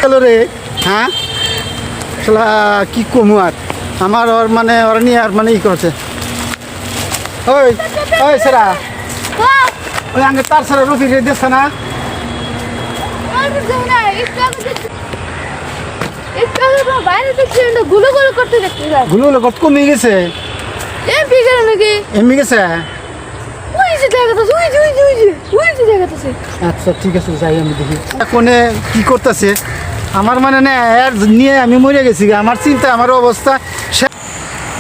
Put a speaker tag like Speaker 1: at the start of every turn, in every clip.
Speaker 1: Hello রে। হ্যাঁ শালা কি কমু আর আমার ওর মানে ওরা নিয়ে আর মানে ই করছে। ওই ওই সেরা ওই আগে তার সারা রুফি রে দিচ্ছে না। গুলো কত কমে গেছে এমনি গেছে। আচ্ছা ঠিক আছে যাই আমি দেখি কোনে কি করতেছে আমার মানে না এর নিয়ে আমি মরে গেছি আমার চিন্তা আমার অবস্থা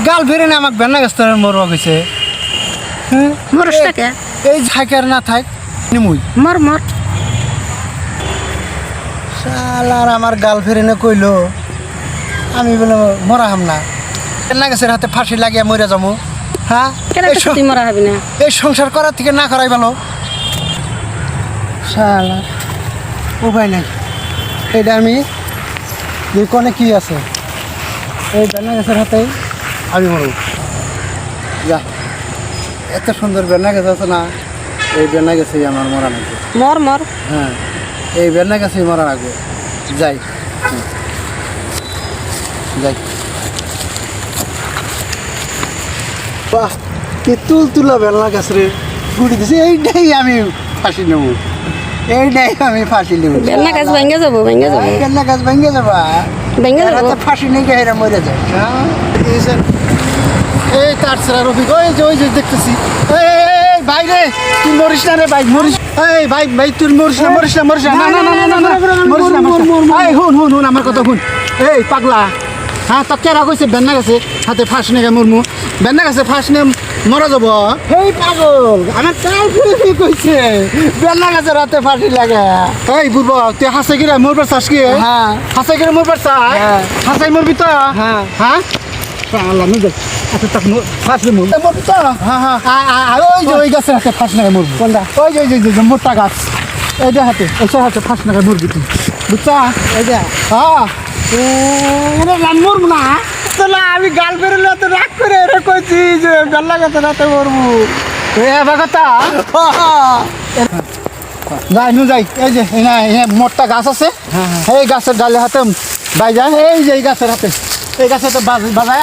Speaker 1: গাল ফেরে না আমাকে বেনা গাছ মরবা গেছে এই থাকার না থাক মুই
Speaker 2: মর মর
Speaker 1: শালার আমার গাল ফেরে না কইলো আমি বলে মরা হাম না বেনা গাছের হাতে ফাঁসি লাগিয়ে মরে যাবো। হ্যাঁ
Speaker 2: তুই মরা হবি না
Speaker 1: এই সংসার করার থেকে না করাই ভালো। শালা উপায় নাই এটা আমি কোনে কি আছে এই বেনা গাছের হাতেই আমি মরব। যা এত সুন্দর বেনা গাছ আছে না এই বেনা গাছেই আমার মরা লাগবে।
Speaker 2: মর মর
Speaker 1: হ্যাঁ এই বেনা গাছেই মরা লাগবে। যাই যাই বাহ কি তুলা বেলনা গাছ রে ঘুরি দিছে এইটাই আমি ফাঁসি নেব এইটাই আমি ফাঁসি নেব।
Speaker 2: বেলনা গাছ ভেঙে যাবো
Speaker 1: বেলনা গাছ ভেঙে যাবা ফাঁসি নেই গেরা মরে যায়। এই তার ছাড়া রফিক ওই যে দেখতেছি বাইরে তুই মরিস না রে ভাই মরিস এই ভাই ভাই তুই মরিস না মরিস না মরিস না না না না না মরিস না হুন আমার কথা হুন এই পাগলা। হ্যাঁ তো কেরা কইছে বেন্না গেছে হাতে ফাঁস নেগে মরমু বেন্না গেছে ফাঁস নে মরা যাব। এই পাগল আমার তাই কইছে বেন্না গাছের হাতে ফাঁসি লাগে। এই বুড়ব তুই হাসে গিরা মরবার চাস কি? হ্যাঁ হাসে গিরা মরবার চাস হাসাই মরবি তো? হ্যাঁ হ্যাঁ আল্লাহ নুজে আচ্ছা তাক ফাঁসলে মরবি তো? হ্যাঁ হ্যাঁ ওই যে ওই গাছের হাতে ফাঁস নেগে মরবি কোনটা? ওই যে মোটা গাছ এইটা হাতে ওইসব হাতে ফাঁস নেগে মরবি তুই বুঝছা? এইটা হ্যাঁ মরবো না তাহলে আমি গাল বেরোলে তো রাগ করে এরা কইছি যে বেলা গাছে রাতে মরবো কথা যাই নু যাই এই যে মোটটা গাছ আছে এই গাছের ডালে হাতে বাইজা এই যে এই গাছের হাতে এই গাছে তো বাজায়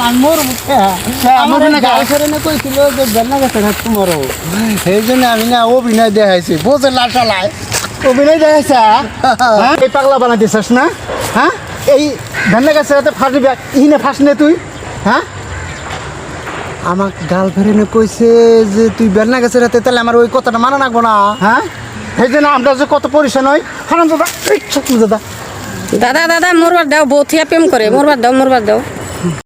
Speaker 1: আমি মরবো গাল ফেরে না কইছিল যে বেলা গাছের হাতে মরো সেই জন্য আমি না অভিনয় দেখাইছি বোঝে লাটালায় অভিনয় দেখাইছে এই পাগলা বানাই দিছিস না? হ্যাঁ এই ভেন্না গাছের হাতে ফাঁস দিবি ইহিনে ফাঁস নে তুই। হ্যাঁ আমার গার্লফ্রেন্ডে কইছে যে তুই বেন্না গাছের হাতে তাহলে আমার ওই কথাটা মানা রাখবো না। হ্যাঁ সেই জন্য আমরা যে কত পরিশ্রম হয় হারাম দাদা দাদা
Speaker 2: দাদা দাদা মরবার দাও বউ থিয়া প্রেম করে মরবার দাও